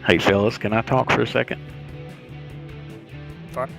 Hey fellas, can I talk for a second? Fine.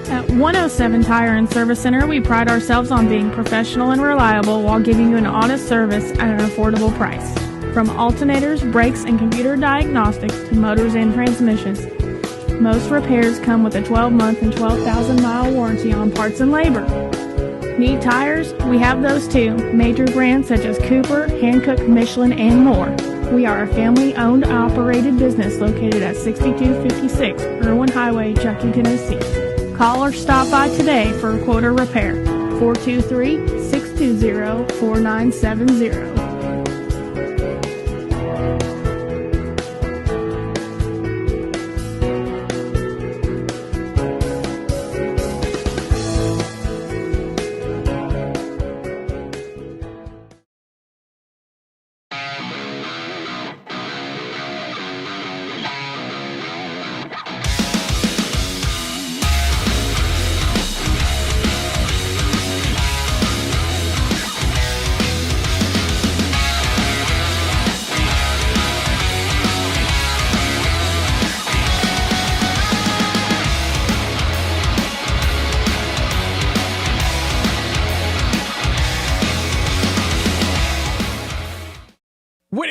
At 107 Tire and Service Center, we pride ourselves on being professional and reliable while giving you an honest service at an affordable price. From alternators, brakes, and computer diagnostics to motors and transmissions, most repairs come with a 12-month and 12,000-mile warranty on parts and labor. Need tires? We have those too. Major brands such as Cooper, Hankook, Michelin, and more. We are a family-owned and operated business located at 6256 Irwin Highway, Chuckey, Tennessee. Call or stop by today for a quote or repair. 423-620-4970.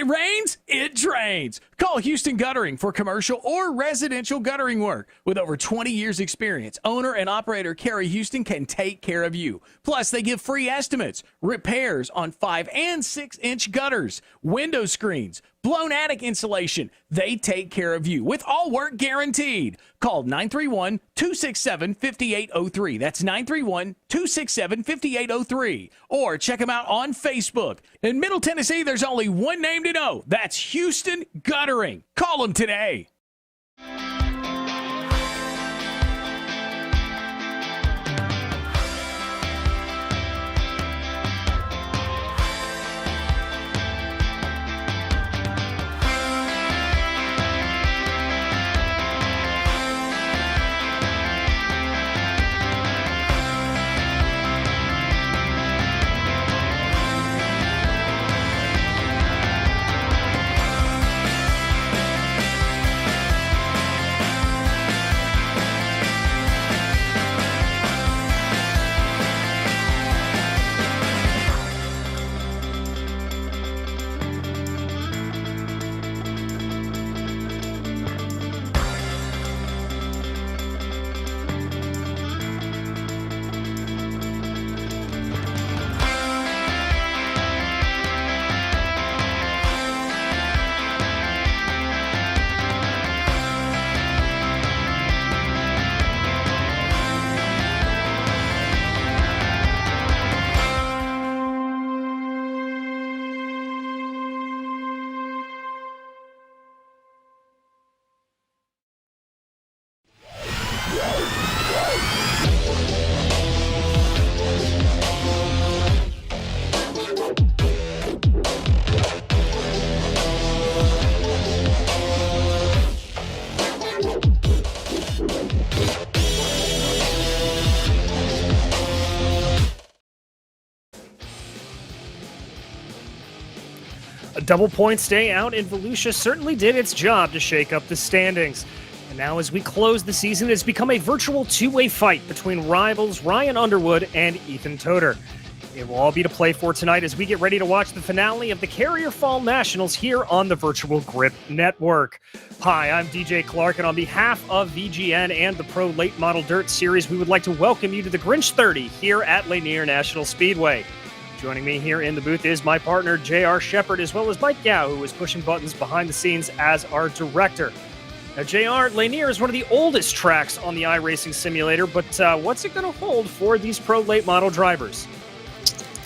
rains, it drains. Call Houston Guttering for commercial or residential guttering work. With over 20 years experience, owner and operator Kerry Houston can take care of you. Plus, they give free estimates, repairs on 5 and 6-inch gutters, window screens, blown attic insulation. They take care of you with all work guaranteed. Call 931-267-5803. That's 931-267-5803. Or check them out on Facebook. In Middle Tennessee, there's only one name to know. That's Houston Guttering. Call them today. A double point stay out in Volusia certainly did its job to shake up the standings. And now as we close the season, it's become a virtual two-way fight between rivals Ryan Underwood and Ethan Toder. It will all be to play for tonight as we get ready to watch the finale of the Carrier Fall Nationals here on the Virtual Grip Network. Hi, I'm DJ Clark, and on behalf of VGN and the Pro Late Model Dirt Series, we would like to welcome you to the Grinch 30 here at Lanier National Speedway. Joining me here in the booth is my partner, J.R. Shepard, as well as Mike Gow, who is pushing buttons behind the scenes as our director. Now, J.R., Lanier is one of the oldest tracks on the iRacing simulator, but what's it going to hold for these pro late model drivers?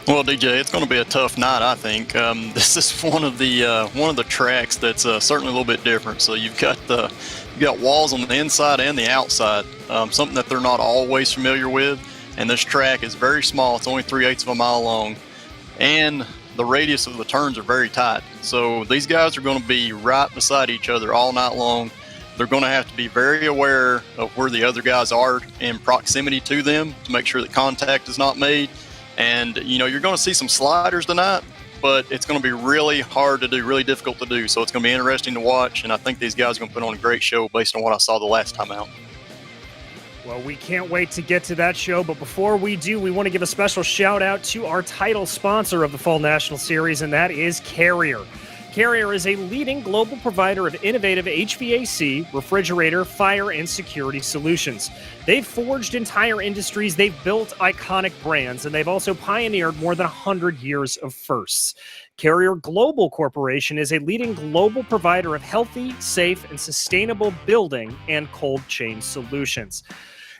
Well, DJ, it's going to be a tough night, I think. This is one of the tracks that's certainly a little bit different. So you've got walls on the inside and the outside, something that they're not always familiar with. And this track is very small. It's only 3/8 of a mile long, and the radius of the turns are very tight. So these guys are going to be right beside each other all night long. They're going to have to be very aware of where the other guys are in proximity to them to make sure that contact is not made. And, you're going to see some sliders tonight, but it's going to be really hard to do, really difficult to do. So it's going to be interesting to watch, and I think these guys are going to put on a great show based on what I saw the last time out. Well, we can't wait to get to that show, but before we do, we want to give a special shout out to our title sponsor of the Fall National Series, and that is Carrier. Carrier is a leading global provider of innovative HVAC, refrigerator, fire, and security solutions. They've forged entire industries, they've built iconic brands, and they've also pioneered more than 100 years of firsts. Carrier Global Corporation is a leading global provider of healthy, safe, and sustainable building and cold chain solutions.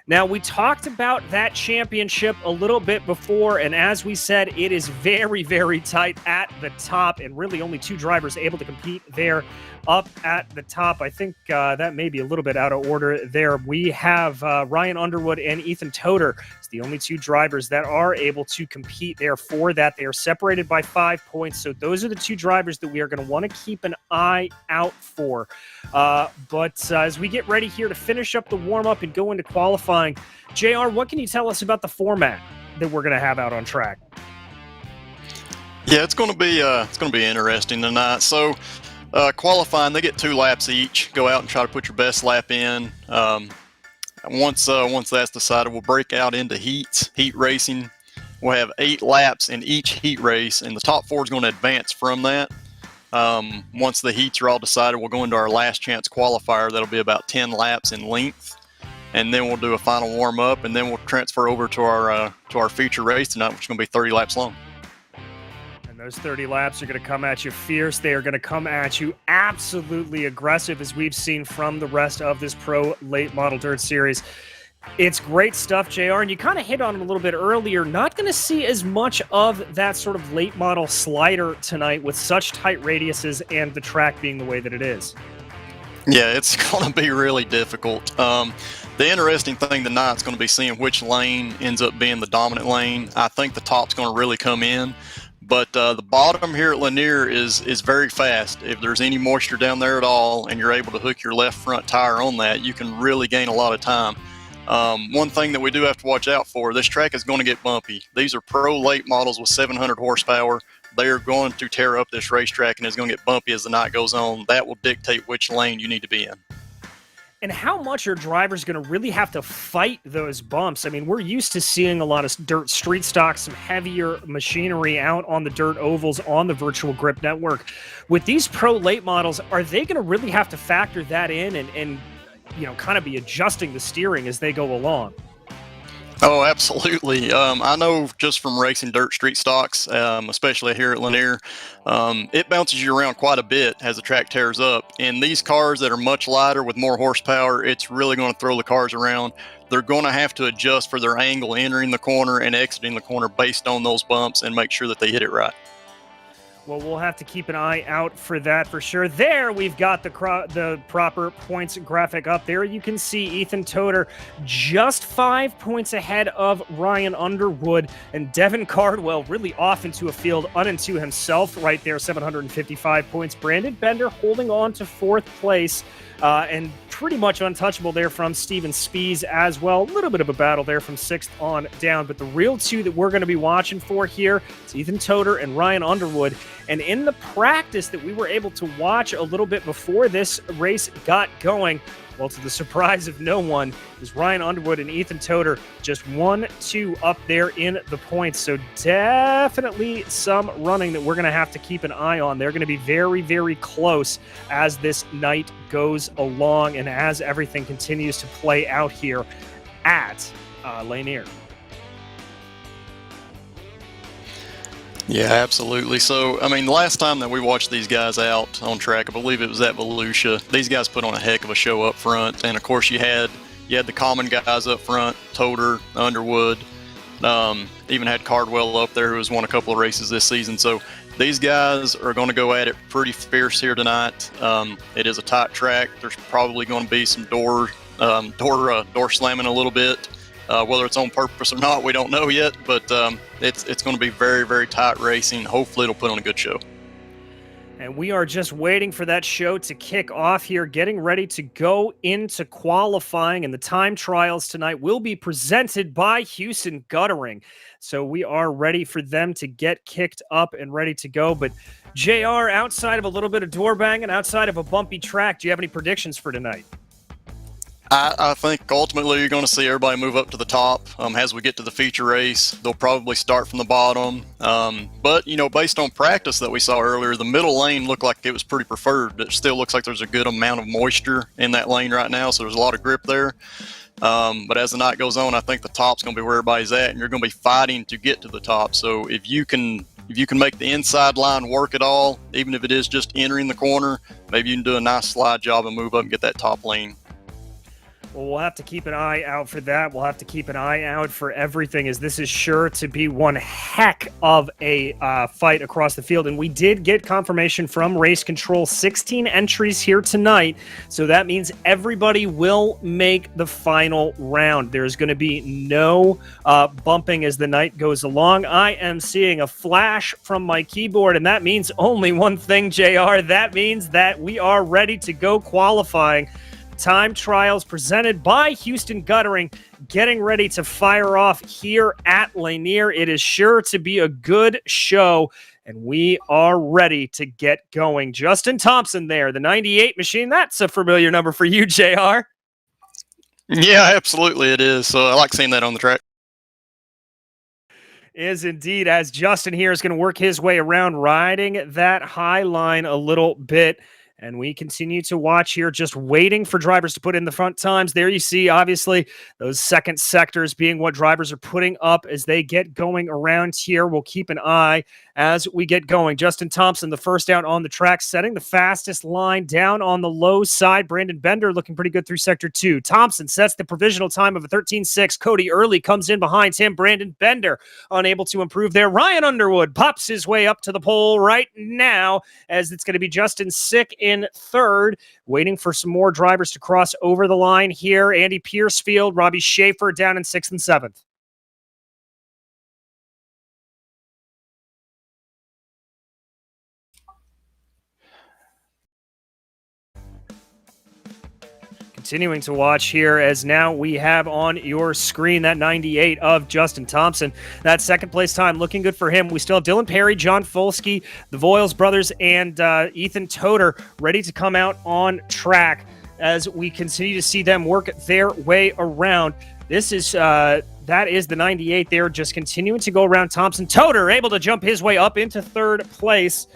Now, we talked about that championship a little bit before, and as we said, it is very, very tight at the top, and really only two drivers able to compete there up at the top. I think that may be a little bit out of order there. We have Ryan Underwood and Ethan Toder. It's the only two drivers that are able to compete there for that. They are separated by 5 points, so those are the two drivers that we are going to want to keep an eye out for. But as we get ready here to finish up the warm-up and go into qualifying, JR, what can you tell us about the format that we're going to have out on track? Yeah, it's going to be interesting tonight. So qualifying, they get 2 laps each. Go out and try to put your best lap in. Once that's decided, we'll break out into heat racing. We'll have 8 laps in each heat race, and the top 4 is going to advance from that. Once the heats are all decided, we'll go into our last chance qualifier. That'll be about 10 laps in length. And then we'll do a final warm-up, and then we'll transfer over to our feature race tonight, which is going to be 30 laps long. And those 30 laps are going to come at you fierce. They are going to come at you absolutely aggressive, as we've seen from the rest of this Pro Late Model Dirt Series. It's great stuff, JR, and you kind of hit on it a little bit earlier. Not going to see as much of that sort of late model slider tonight with such tight radiuses and the track being the way that it is. Yeah, it's going to be really difficult. The interesting thing tonight is going to be seeing which lane ends up being the dominant lane. I think the top's going to really come in, but the bottom here at Lanier is very fast. If there's any moisture down there at all and you're able to hook your left front tire on that, you can really gain a lot of time. One thing that we do have to watch out for, this track is going to get bumpy. These are pro late models with 700 horsepower. They are going to tear up this racetrack, and it's going to get bumpy as the night goes on. That will dictate which lane you need to be in. And how much are drivers going to really have to fight those bumps? I mean, we're used to seeing a lot of dirt street stocks, some heavier machinery out on the dirt ovals on the virtual grip network. With these pro late models, are they going to really have to factor that in and kind of be adjusting the steering as they go along? Oh, absolutely. I know just from racing dirt street stocks, especially here at Lanier, it bounces you around quite a bit as the track tears up. And these cars that are much lighter with more horsepower, it's really going to throw the cars around. They're going to have to adjust for their angle entering the corner and exiting the corner based on those bumps and make sure that they hit it right. Well, we'll have to keep an eye out for that for sure. There, we've got the proper points graphic up there. You can see Ethan Toder just 5 points ahead of Ryan Underwood, and Devin Cardwell really off into a field unto himself right there, 755 points. Brandon Bender holding on to 4th place. And pretty much untouchable there from Steven Spees as well. A little bit of a battle there from 6th on down. But the real two that we're going to be watching for here is Ethan Toder and Ryan Underwood. And in the practice that we were able to watch a little bit before this race got going, well, to the surprise of no one, is Ryan Underwood and Ethan Toder just 1-2 up there in the points. So definitely some running that we're going to have to keep an eye on. They're going to be very, very close as this night goes along and as everything continues to play out here at Lanier. Yeah, absolutely. So, I mean, the last time that we watched these guys out on track, I believe it was at Volusia. These guys put on a heck of a show up front. And, of course, you had the common guys up front, Toder, Underwood, even had Cardwell up there who has won a couple of races this season. So these guys are going to go at it pretty fierce here tonight. It is a tight track. There's probably going to be some door slamming a little bit. Whether it's on purpose or not, we don't know yet, but it's going to be very, very tight racing. Hopefully it'll put on a good show. And we are just waiting for that show to kick off here, getting ready to go into qualifying. And the time trials tonight will be presented by Houston Guttering. So we are ready for them to get kicked up and ready to go. But JR, outside of a little bit of door banging, outside of a bumpy track, do you have any predictions for tonight? I think ultimately you're going to see everybody move up to the top. As we get to the feature race, they'll probably start from the bottom. But, based on practice that we saw earlier, the middle lane looked like it was pretty preferred. It still looks like there's a good amount of moisture in that lane right now, so there's a lot of grip there. But as the night goes on, I think the top's going to be where everybody's at, and you're going to be fighting to get to the top. So if you can make the inside line work at all, even if it is just entering the corner, maybe you can do a nice slide job and move up and get that top lane. Well, we'll have to keep an eye out for that. We'll have to keep an eye out for everything, as this is sure to be one heck of a fight across the field. And we did get confirmation from Race Control, 16 entries here tonight. So that means everybody will make the final round. There's going to be no bumping as the night goes along. I am seeing a flash from my keyboard, and that means only one thing, JR. That means that we are ready to go qualifying. Time trials presented by Houston Guttering, getting ready to fire off here at Lanier. It is sure to be a good show, and we are ready to get going. Justin Thompson there, the 98 machine. That's a familiar number for you, JR. Yeah, absolutely it is. So I like seeing that on the track. Is indeed, as Justin here is going to work his way around, riding that high line a little bit. And we continue to watch here, just waiting for drivers to put in the front times. There you see, obviously, those second sectors being what drivers are putting up as they get going around here. We'll keep an eye as we get going. Justin Thompson, the first out on the track, setting the fastest line down on the low side. Brandon Bender looking pretty good through Sector 2. Thompson sets the provisional time of a 13.6. Cody Early comes in behind him. Brandon Bender unable to improve there. Ryan Underwood pops his way up to the pole right now as it's going to be Justin Sick in third, waiting for some more drivers to cross over the line here. Andy Piercefield, Robbie Schaefer down in 6th and 7th. Continuing to watch here as now we have on your screen that 98 of Justin Thompson. That second place time looking good for him. We still have Dylan Perry, John Folsky, the Voiles brothers, and Ethan Toder ready to come out on track as we continue to see them work their way around. This is that is the 98 there, just continuing to go around Thompson. Toder able to jump his way up into third place.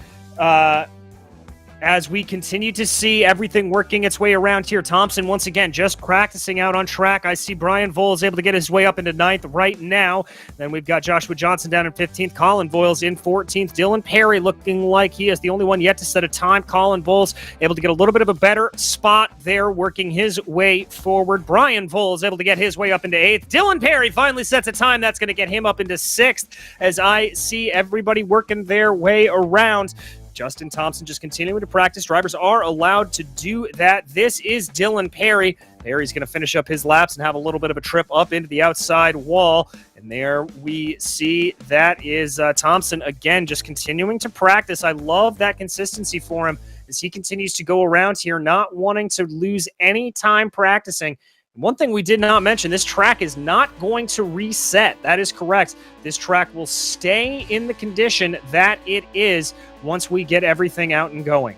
As we continue to see everything working its way around here. Thompson, once again, just practicing out on track. I see Brian Voiles able to get his way up into 9th right now. Then we've got Joshua Johnson down in 15th. Colin Voiles in 14th. Dylan Perry looking like he is the only one yet to set a time. Colin Voiles able to get a little bit of a better spot there, working his way forward. Brian Voiles able to get his way up into 8th. Dylan Perry finally sets a time. That's going to get him up into 6th as I see everybody working their way around. Justin Thompson just continuing to practice. Drivers are allowed to do that. This is Dylan Perry. Perry's going to finish up his laps and have a little bit of a trip up into the outside wall. And there we see that is Thompson again, just continuing to practice. I love that consistency for him as he continues to go around here, not wanting to lose any time practicing. One thing we did not mention, this track is not going to reset. That is correct. This track will stay in the condition that it is once we get everything out and going.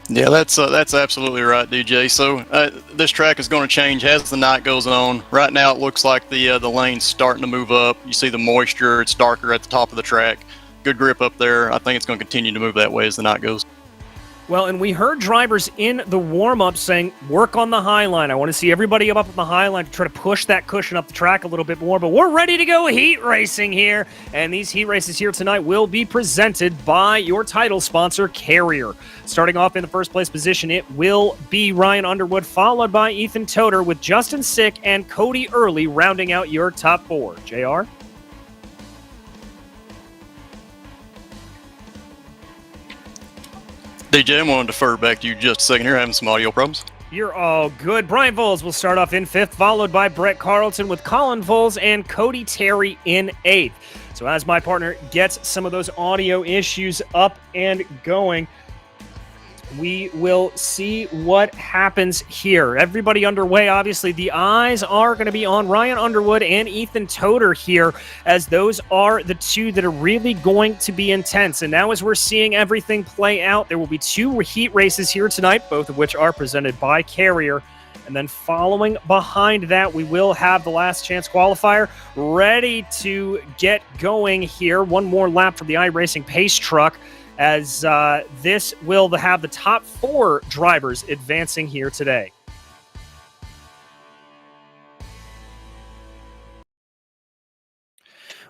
Yeah, that's absolutely right, DJ. So this track is going to change as the night goes on. Right now it looks like the lane's starting to move up. You see the moisture. It's darker at the top of the track. Good grip up there. I think it's going to continue to move that way as the night goes. Well, and we heard drivers in the warm-up saying, work on the high line. I want to see everybody up on the high line to try to push that cushion up the track a little bit more. But we're ready to go heat racing here. And these heat races here tonight will be presented by your title sponsor, Carrier. Starting off in the first place position, it will be Ryan Underwood, followed by Ethan Toder, with Justin Sick and Cody Early rounding out your top 4. JR? DJ, I'm going to defer back to you just a second here. Having some audio problems. You're all good. Brian Voiles will start off in 5th, followed by Brett Carlton, with Colin Voiles and Cody Terry in 8th. So as my partner gets some of those audio issues up and going, we will see what happens here. Everybody underway. Obviously, the eyes are going to be on Ryan Underwood and Ethan Toder here, as those are the two that are really going to be intense. And now as we're seeing everything play out, there will be 2 heat races here tonight, both of which are presented by Carrier. And then following behind that, we will have the last chance qualifier ready to get going here. One more lap from the iRacing pace truck, as this will have the top 4 drivers advancing here today.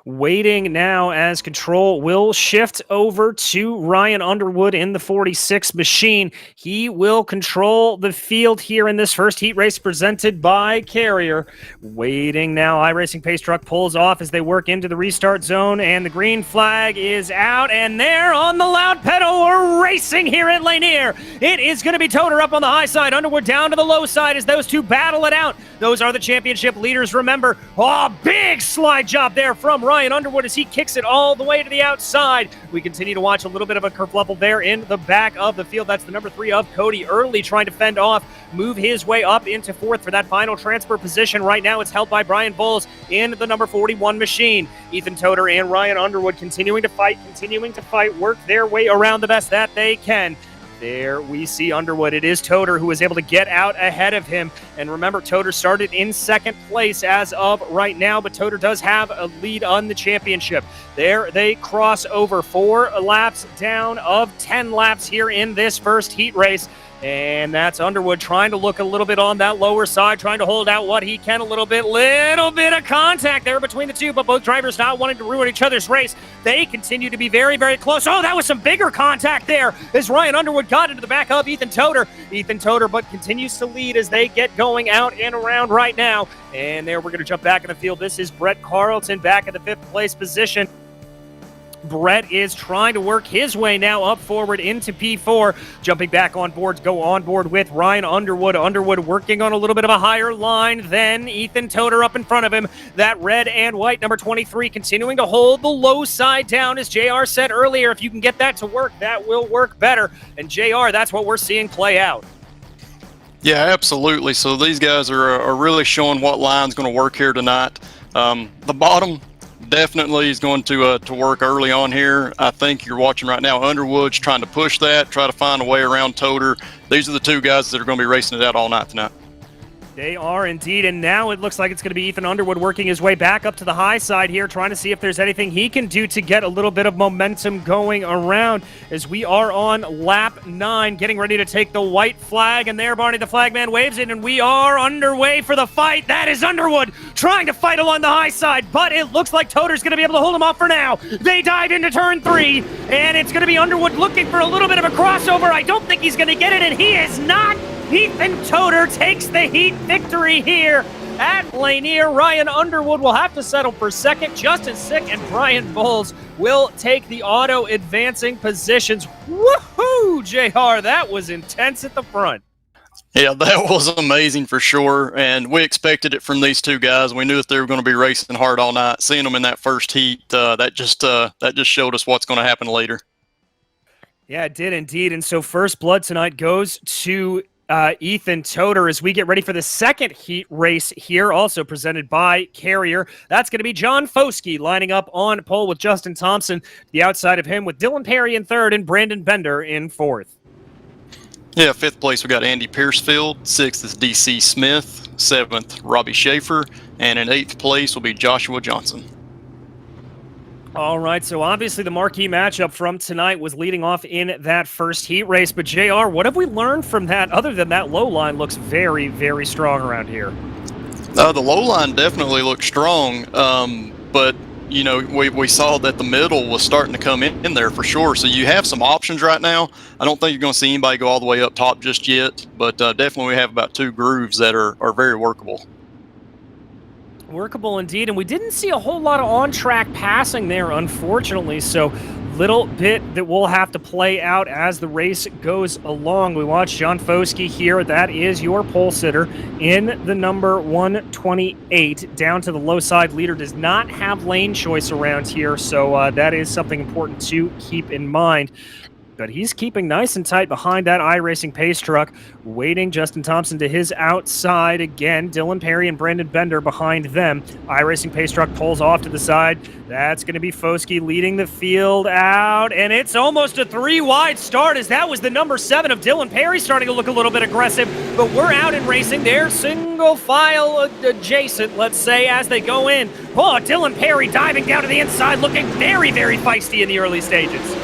Waiting now as control will shift over to Ryan Underwood in the 46 machine. He will control the field here in this first heat race presented by Carrier. Waiting now, iRacing pace truck pulls off as they work into the restart zone, and the green flag is out, and they're on the loud pedal. We're racing here at Lanier. It is going to be Toder up on the high side, Underwood down to the low side as those two battle it out. Those are the championship leaders, remember. Oh, big slide job there from Ryan Underwood as he kicks it all the way to the outside. We continue to watch a little bit of a kerfluffle there in the back of the field. That's the number 3 of Cody Early trying to fend off, move his way up into 4th for that final transfer position. Right now it's held by Brian Voiles in the number 41 machine. Ethan Toder and Ryan Underwood continuing to fight, work their way around the best that they can. There we see Underwood. It is Toter who was able to get out ahead of him. And remember, Toter started in second place as of right now, but Toter does have a lead on the championship. There they cross over 4 laps down of 10 laps here in this first heat race. And that's Underwood trying to look a little bit on that lower side, trying to hold out what he can a little bit of contact there between the two, but both drivers not wanting to ruin each other's race. They continue to be very, very close. Oh, that was some bigger contact there as Ryan Underwood got into the back of Ethan Toter. Ethan Toter, but continues to lead as they get going out and around right now. And there we're going to jump back in the field. This is Brett Carlton back in the 5th place position. Brett is trying to work his way now up forward into P4, jumping back on board to go on board with Ryan Underwood. Underwood working on a little bit of a higher line than Ethan Toter up in front of him. That red and white number 23 continuing to hold the low side down. As JR said earlier, if you can get that to work, that will work better. And JR, that's what we're seeing play out. Yeah, absolutely. So these guys are really showing what line's going to work here tonight. The bottom definitely is going to work early on here. I think you're watching right now, Underwood's trying to push that, try to find a way around Toter. These are the two guys that are going to be racing it out all night tonight. They are indeed, and now it looks like it's going to be Ethan Underwood working his way back up to the high side here, trying to see if there's anything he can do to get a little bit of momentum going around as we are on lap 9, getting ready to take the white flag, and there Barney the flagman waves it, and we are underway for the fight. That is Underwood trying to fight along the high side, but it looks like Toter's going to be able to hold him off for now. They dive into turn 3, and it's going to be Underwood looking for a little bit of a crossover. I don't think he's going to get it, and he is not. Ethan Toter takes the heat victory here at Lanier. Ryan Underwood will have to settle for second. Justin Sick and Brian Bowles will take the auto advancing positions. Woohoo, JR, that was intense at the front. Yeah, that was amazing for sure, and we expected it from these two guys. We knew that they were going to be racing hard all night. Seeing them in that first heat, that just showed us what's going to happen later. Yeah, it did indeed. And so first blood tonight goes to Ethan Toter as we get ready for the second heat race here, also presented by Carrier. That's going to be John Foskey lining up on pole with Justin Thompson, the outside of him with Dylan Perry in 3rd and Brandon Bender in 4th. Yeah, 5th place we got Andy Piercefield, 6th is DC Smith, 7th Robbie Schaefer, and in 8th place will be Joshua Johnson. All right, so obviously the marquee matchup from tonight was leading off in that first heat race. But JR, what have we learned from that other than that low line looks very, very strong around here? The low line definitely looks strong, but you know, we saw that the middle was starting to come in there for sure. So you have some options right now. I don't think you're going to see anybody go all the way up top just yet, but definitely we have about 2 grooves that are very workable. Workable indeed, and we didn't see a whole lot of on-track passing there, unfortunately, so little bit that we'll have to play out as the race goes along. We watch John Foskey here. That is your pole sitter in the number 128. Down to the low side, leader does not have lane choice around here, so that is something important to keep in mind. But he's keeping nice and tight behind that iRacing pace truck, waiting Justin Thompson to his outside again. Dylan Perry and Brandon Bender behind them. iRacing pace truck pulls off to the side. That's going to be Foskey leading the field out, and it's almost a 3-wide start as that was the number 7 of Dylan Perry starting to look a little bit aggressive, but we're out in racing. They're single file adjacent, let's say, as they go in. Oh, Dylan Perry diving down to the inside, looking very, very feisty in the early stages.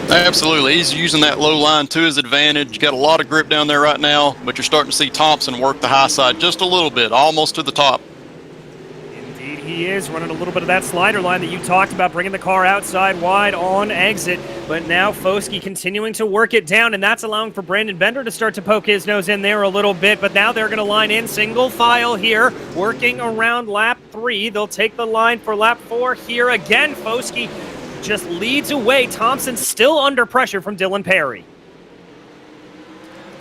Absolutely. He's using that low line to his advantage. Got a lot of grip down there right now, but you're starting to see Thompson work the high side just a little bit, almost to the top. Indeed he is, running a little bit of that slider line that you talked about, bringing the car outside wide on exit. But now Foskey continuing to work it down, and that's allowing for Brandon Bender to start to poke his nose in there a little bit. But now they're going to line in single file here, working around lap 3. They'll take the line for lap 4 here again. Foskey just leads away. Thompson still under pressure from Dylan Perry.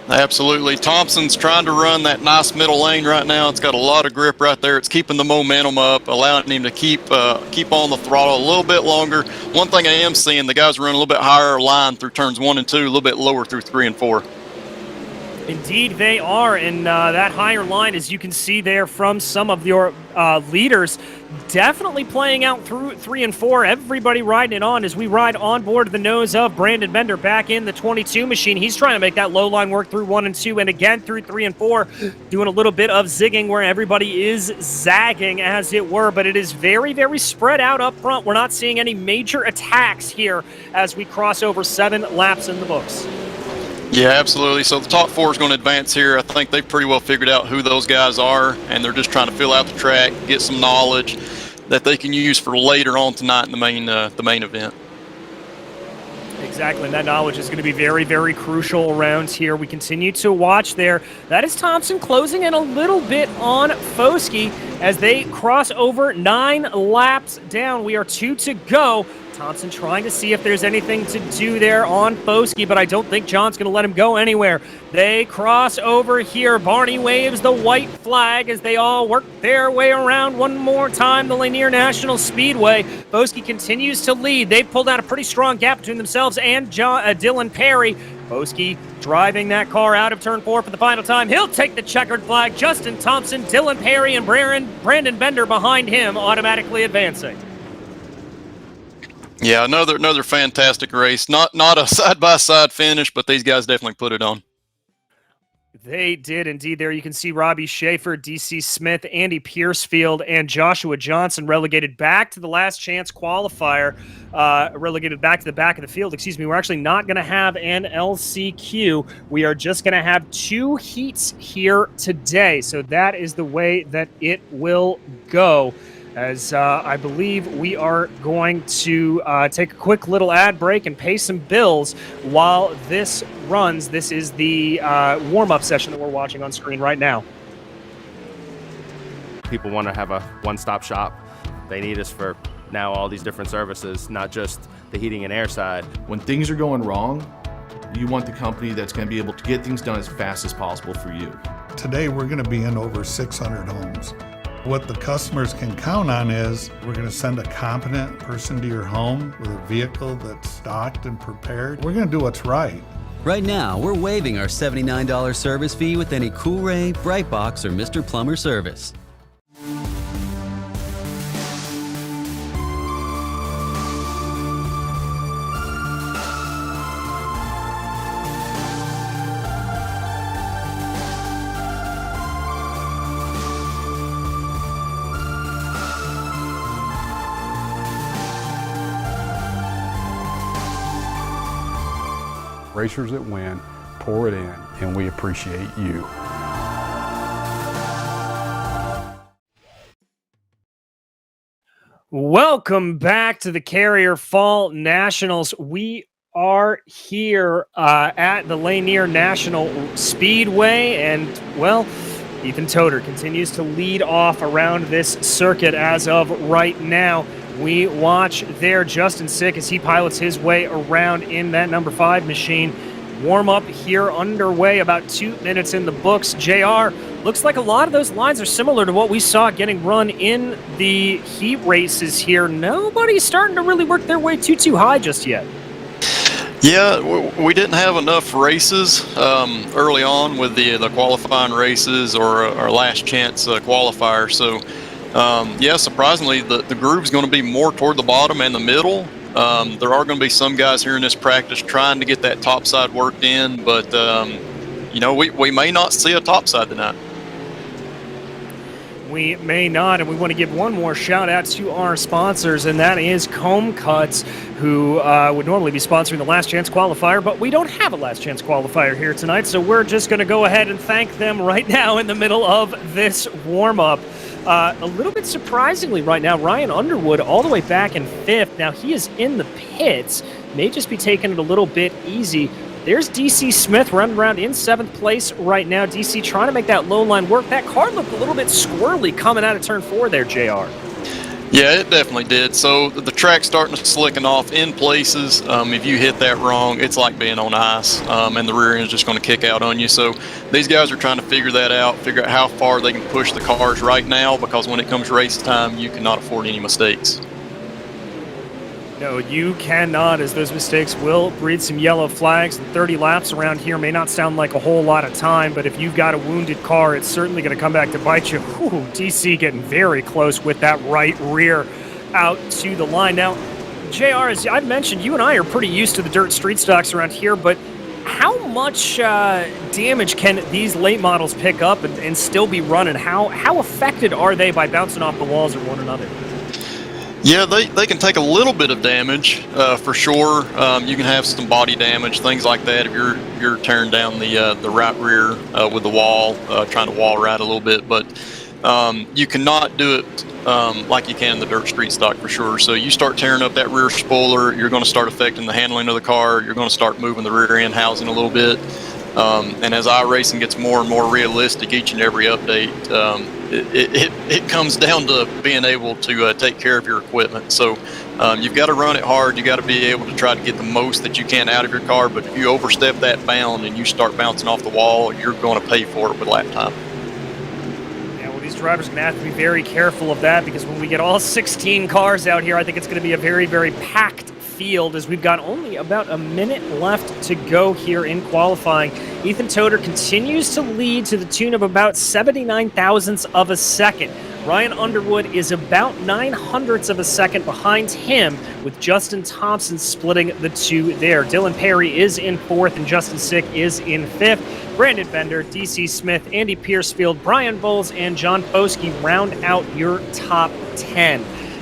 Absolutely. Thompson's trying to run that nice middle lane right now. It's got a lot of grip right there. It's keeping the momentum up, allowing him to keep on the throttle a little bit longer. One thing I am seeing, the guys are running a little bit higher line through turns 1 and 2, a little bit lower through 3 and 4. Indeed, they are, and that higher line, as you can see there from some of your leaders, definitely playing out through 3 and 4. Everybody riding it on as we ride on board the nose of Brandon Bender back in the 22 machine. He's trying to make that low line work through 1 and 2, and again through 3 and 4, doing a little bit of zigging where everybody is zagging, as it were, but it is very, very spread out up front. We're not seeing any major attacks here as we cross over 7 laps in the books. Yeah, absolutely. So the top 4 is going to advance here. I think they've pretty well figured out who those guys are, and they're just trying to fill out the track, get some knowledge that they can use for later on tonight in the main event. Exactly, and that knowledge is going to be very, very crucial around here. We continue to watch there. That is Thompson closing in a little bit on Foskey as they cross over 9 laps down. We are 2 to go. Thompson trying to see if there's anything to do there on Foskey, but I don't think John's going to let him go anywhere. They cross over here. Barney waves the white flag as they all work their way around one more time the Lanier National Speedway. Foskey continues to lead. They've pulled out a pretty strong gap between themselves and Dylan Perry. Foskey driving that car out of turn 4 for the final time. He'll take the checkered flag. Justin Thompson, Dylan Perry, and Brandon Bender behind him, automatically advancing. Yeah, another fantastic race. Not a side-by-side finish, but these guys definitely put it on. They did indeed. There you can see Robbie Schaefer, DC Smith, Andy Piercefield, and Joshua Johnson relegated back to the last chance qualifier, relegated back to the back of the field. Excuse me. We're actually not going to have an LCQ. We are just going to have 2 heats here today. So that is the way that it will go. As I believe we are going to take a quick little ad break and pay some bills while this runs. This is the warm-up session that we're watching on screen right now. People want to have a one-stop shop. They need us for now all these different services, not just the heating and air side. When things are going wrong, you want the company that's going to be able to get things done as fast as possible for you. Today we're going to be in over 600 homes. What the customers can count on is we're going to send a competent person to your home with a vehicle that's stocked and prepared. We're going to do what's right. Right now, we're waiving our $79 service fee with any Coolray, Brightbox, or Mr. Plumber service. Racers that win, pour it in, and we appreciate you. Welcome back to the Carrier Fall Nationals. We are here at the Lanier National Speedway, and, well, Ethan Toder continues to lead off around this circuit as of right now. We watch there Justin Sick as he pilots his way around in that number 5 machine. Warm-up here underway, about 2 minutes in the books. JR, looks like a lot of those lines are similar to what we saw getting run in the heat races here. Nobody's starting to really work their way too high just yet. Yeah, we didn't have enough races early on with the qualifying races or our last chance qualifier. So, yeah, surprisingly, the groove's going to be more toward the bottom and the middle. There are going to be some guys here in this practice trying to get that top side worked in, but, you know, we may not see a top side tonight. We may not, and we want to give one more shout out to our sponsors, and that is Comb Cuts, who would normally be sponsoring the Last Chance Qualifier, but we don't have a Last Chance Qualifier here tonight, so we're just going to go ahead and thank them right now in the middle of this warm-up. A little bit surprisingly right now, Ryan Underwood all the way back in 5th. Now he is in the pits, may just be taking it a little bit easy. There's DC Smith running around in 7th place right now. DC trying to make that low line work. That car looked a little bit squirrely coming out of turn 4 there, JR. Yeah, it definitely did. So the track's starting to slicken off in places. If you hit that wrong, it's like being on ice, and the rear end's just going to kick out on you. So these guys are trying to figure that out, figure out how far they can push the cars right now, because when it comes race time, you cannot afford any mistakes. No, you cannot, as those mistakes will breed some yellow flags. And 30 laps around here may not sound like a whole lot of time, but if you've got a wounded car, it's certainly going to come back to bite you. Whew, DC getting very close with that right rear out to the line. Now, JR, as I've mentioned, you and I are pretty used to the dirt street stocks around here, but how much damage can these late models pick up and still be running? How affected are they by bouncing off the walls of one another? Yeah, they can take a little bit of damage for sure. You can have some body damage, things like that, if you're tearing down the right rear with the wall, trying to wall ride a little bit. But you cannot do it like you can in the dirt street stock for sure. So you start tearing up that rear spoiler, you're going to start affecting the handling of the car. You're going to start moving the rear end housing a little bit. And as iRacing gets more and more realistic each and every update, it comes down to being able to take care of your equipment. So you've got to run it hard. You got to be able to try to get the most that you can out of your car. But if you overstep that bound and you start bouncing off the wall, you're going to pay for it with lap time. Yeah, well, these drivers are going to have to be very careful of that, because when we get all 16 cars out here, I think it's going to be a very, very packed field, as we've got only about a minute left to go here in qualifying. Ethan Toder continues to lead to the tune of about 79 thousandths of a second. Ryan Underwood is about 900ths of a second behind him, with Justin Thompson splitting the two there. Dylan Perry is in fourth, and Justin Sick is in fifth. Brandon Bender, DC Smith, Andy Piercefield, Brian Bowles, and John Foskey round out your top 10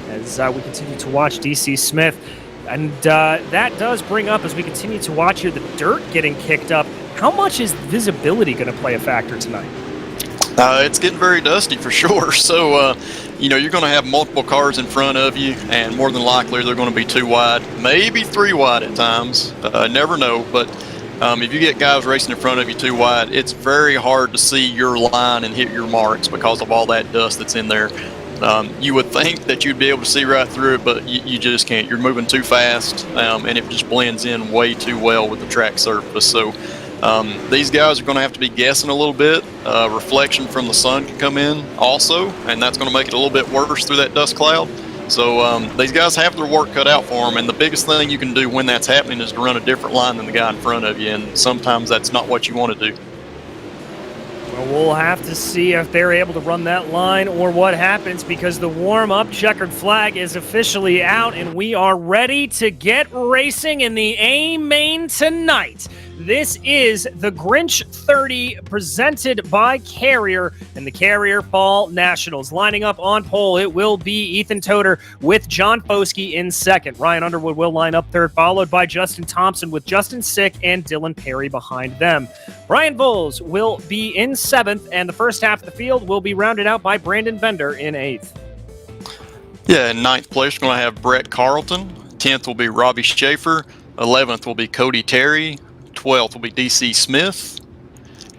as we continue to watch DC Smith. And that does bring up, as we continue to watch here, the dirt getting kicked up. How much is visibility going to play a factor tonight? It's getting very dusty for sure. So, you're going to have multiple cars in front of you, and more than likely they're going to be 2 wide, maybe 3 wide at times. Never know. But if you get guys racing in front of you 2 wide, it's very hard to see your line and hit your marks because of all that dust that's in there. You would think that you'd be able to see right through it, but you just can't. You're moving too fast, and it just blends in way too well with the track surface. So these guys are going to have to be guessing a little bit. Reflection from the sun can come in also, and that's going to make it a little bit worse through that dust cloud. So these guys have their work cut out for them, and the biggest thing you can do when that's happening is to run a different line than the guy in front of you, and sometimes that's not what you want to do. Well, we'll have to see if they're able to run that line or what happens, because the warm-up checkered flag is officially out, and we are ready to get racing in the A-Main tonight. This is the Grinch 30 presented by Carrier and the Carrier Fall Nationals. Lining up on pole, it will be Ethan Toder with John Foskey in second. Ryan Underwood will line up third, followed by Justin Thompson with Justin Sick and Dylan Perry behind them. Brian Bowles will be in seventh, and the first half of the field will be rounded out by Brandon Bender in eighth. Yeah, in ninth place, we're going to have Brett Carlton. 10th will be Robbie Schaefer. 11th will be Cody Terry. 12th will be DC Smith.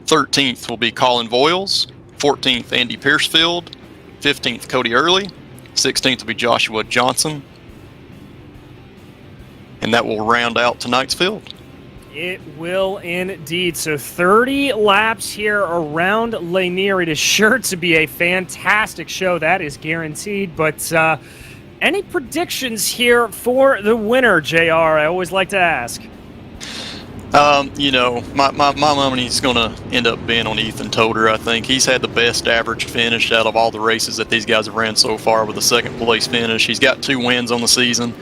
13th will be Colin Voiles. 14th, Andy Piercefield. 15th, Cody Early. 16th will be Joshua Johnson. And that will round out tonight's field. It will indeed. So 30 laps here around Lanier. It is sure to be a fantastic show. That is guaranteed. But any predictions here for the winner, JR? I always like to ask. My money's going to end up being on Ethan Toder. I think he's had the best average finish out of all the races that these guys have ran so far, with a second place finish. He's got 2 wins on the season.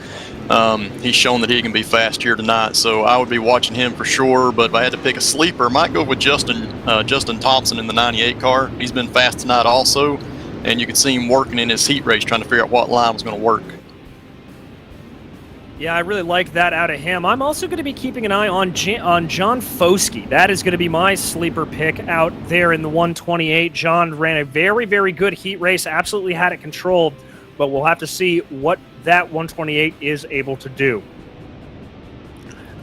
He's shown that he can be fast here tonight, so I would be watching him for sure. But if I had to pick a sleeper, I might go with Justin Thompson in the 98 car. He's been fast tonight also, and you could see him working in his heat race, trying to figure out what line was going to work. Yeah, I really like that out of him. I'm also going to be keeping an eye on John Foskey. That is going to be my sleeper pick out there in the 128. John ran a very, very good heat race, absolutely had it controlled, but we'll have to see what that 128 is able to do.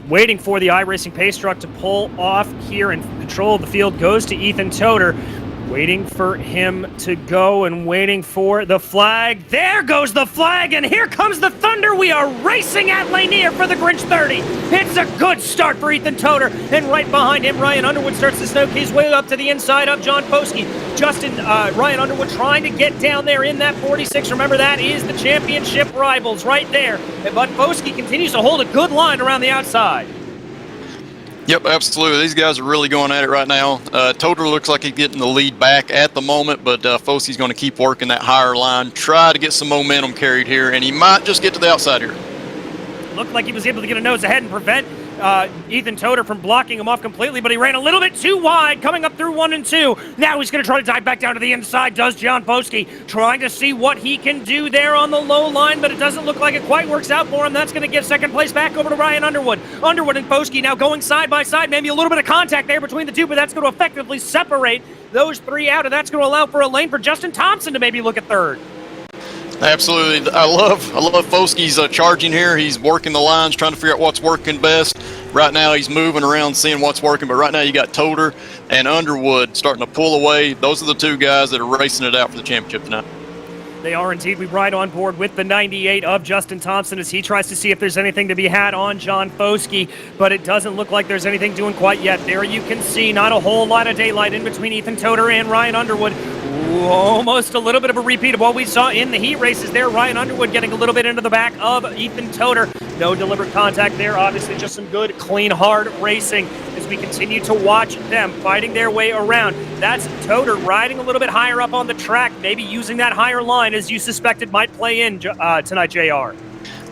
Waiting for the iRacing pace truck to pull off here, and control of the field goes to Ethan Toder. Waiting for him to go and waiting for the flag. There goes the flag, and here comes the thunder. We are racing at Lanier for the Grinch 30. It's a good start for Ethan Toder, and right behind him, Ryan Underwood starts to snoke his way up to the inside of John Foskey. Ryan Underwood trying to get down there in that 46. Remember, that is the championship rivals right there. But Foskey continues to hold a good line around the outside. Yep, absolutely. These guys are really going at it right now. Toder looks like he's getting the lead back at the moment, but Foskey's going to keep working that higher line, try to get some momentum carried here, and he might just get to the outside here. Looked like he was able to get a nose ahead and prevent Ethan Toder from blocking him off completely, but he ran a little bit too wide coming up through 1 and 2. Now he's going to try to dive back down to the inside, does John Foskey, trying to see what he can do there on the low line, but it doesn't look like it quite works out for him. That's going to give second place back over to Ryan Underwood. Underwood and Foskey now going side by side, maybe a little bit of contact there between the two, but that's going to effectively separate those three out, and that's going to allow for a lane for Justin Thompson to maybe look at third. Absolutely. I love Foskey's charging here. He's working the lines, trying to figure out what's working best. Right now he's moving around, seeing what's working, but right now you got Toder and Underwood starting to pull away. Those are the two guys that are racing it out for the championship tonight. They are indeed. We ride on board with the 98 of Justin Thompson as he tries to see if there's anything to be had on John Foskey, but it doesn't look like there's anything doing quite yet. There you can see not a whole lot of daylight in between Ethan Toder and Ryan Underwood. Almost a little bit of a repeat of what we saw in the heat races there. Ryan Underwood getting a little bit into the back of Ethan Toder. No deliberate contact there. Obviously just some good, clean, hard racing as we continue to watch them fighting their way around. That's Toder riding a little bit higher up on the track, maybe using that higher line as you suspected might play in tonight, JR.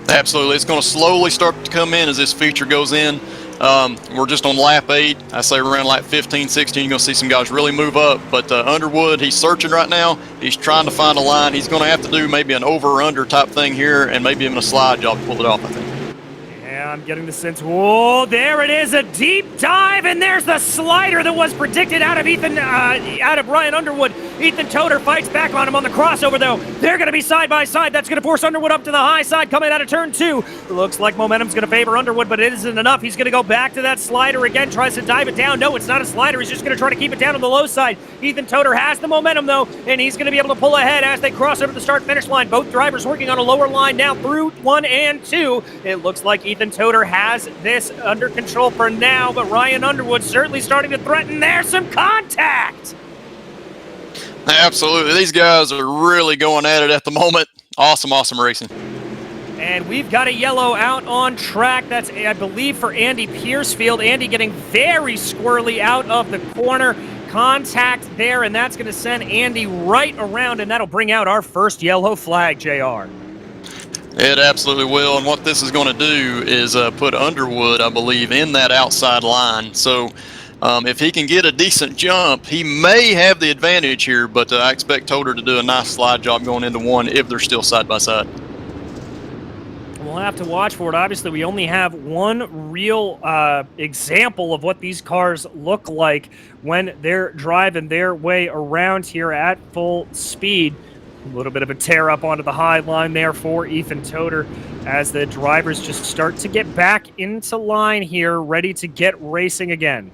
Absolutely. It's going to slowly start to come in as this feature goes in. We're just on lap 8. I say around lap 15, 16, you're going to see some guys really move up. But Underwood, he's searching right now. He's trying to find a line. He's going to have to do maybe an over or under type thing here and maybe even a slide job to pull it off, I think. Yeah, I'm getting the sense. Whoa, there it is, a deep dive, and there's the slider that was predicted out of Ryan Underwood. Ethan Toder fights back on him on the crossover, though. They're going to be side by side. That's going to force Underwood up to the high side coming out of turn 2. Looks like momentum's going to favor Underwood, but it isn't enough. He's going to go back to that slider again, tries to dive it down. No, it's not a slider. He's just going to try to keep it down on the low side. Ethan Toder has the momentum, though, and he's going to be able to pull ahead as they cross over the start-finish line. Both drivers working on a lower line now through 1 and 2. It looks like Ethan Toder has this under control for now, but Ryan Underwood certainly starting to threaten. There's some contact! Absolutely. These guys are really going at it at the moment. Awesome, awesome racing. And we've got a yellow out on track. That's, I believe, for Andy Piercefield. Andy getting very squirrely out of the corner. Contact there, and that's going to send Andy right around, and that'll bring out our first yellow flag, JR. It absolutely will, and what this is going to do is put Underwood, I believe, in that outside line. So if he can get a decent jump, he may have the advantage here, but I expect Toder to do a nice slide job going into 1 if they're still side by side. We'll have to watch for it. Obviously, we only have one real example of what these cars look like when they're driving their way around here at full speed. A little bit of a tear up onto the high line there for Ethan Toder as the drivers just start to get back into line here, ready to get racing again.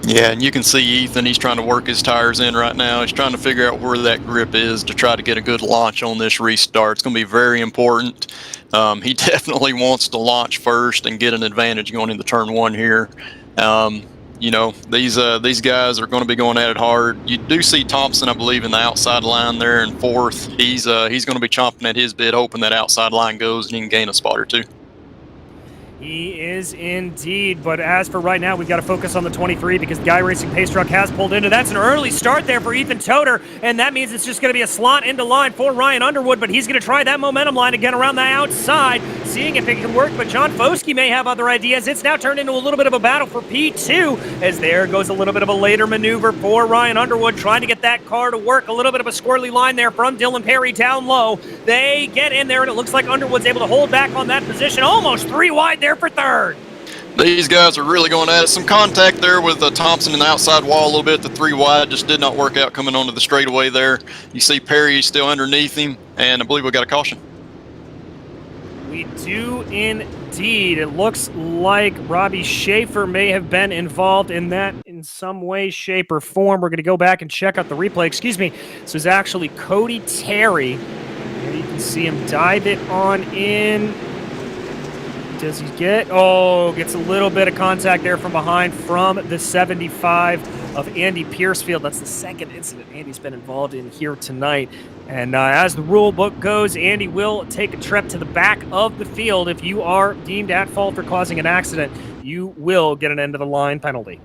Yeah, and you can see Ethan, he's trying to work his tires in right now. He's trying to figure out where that grip is to try to get a good launch on this restart. It's going to be very important. He definitely wants to launch first and get an advantage going into turn 1 here. You know, these guys are going to be going at it hard. You do see Thompson, I believe, in the outside line there in 4th. He's going to be chomping at his bit, hoping that outside line goes and he can gain a spot or 2. He is indeed, but as for right now, we've got to focus on the 23 because the iRacing Pace Truck has pulled into. That's an early start there for Ethan Toder, and that means it's just going to be a slot into line for Ryan Underwood, but he's going to try that momentum line again around the outside, seeing if it can work, but John Foskey may have other ideas. It's now turned into a little bit of a battle for P2, as there goes a little bit of a later maneuver for Ryan Underwood, trying to get that car to work. A little bit of a squirrely line there from Dylan Perry down low. They get in there, and it looks like Underwood's able to hold back on that position, almost 3 wide there for 3rd. These guys are really going at it. Some contact there with Thompson in the outside wall a little bit. The 3 wide just did not work out coming onto the straightaway there. You see Perry still underneath him, and I believe we got a caution. We do indeed. indeed. It looks like Robbie Schaefer may have been involved in that in some way, shape, or form. We're going to go back and check out the replay. Excuse me. This is actually Cody Terry. Here you can see him dive it on in. Does he get? Oh, gets a little bit of contact there from behind from the 75 of Andy Piercefield. That's the second incident Andy's been involved in here tonight. And as the rule book goes, Andy will take a trip to the back of the field. If you are deemed at fault for causing an accident, you will get an end-of-the-line penalty.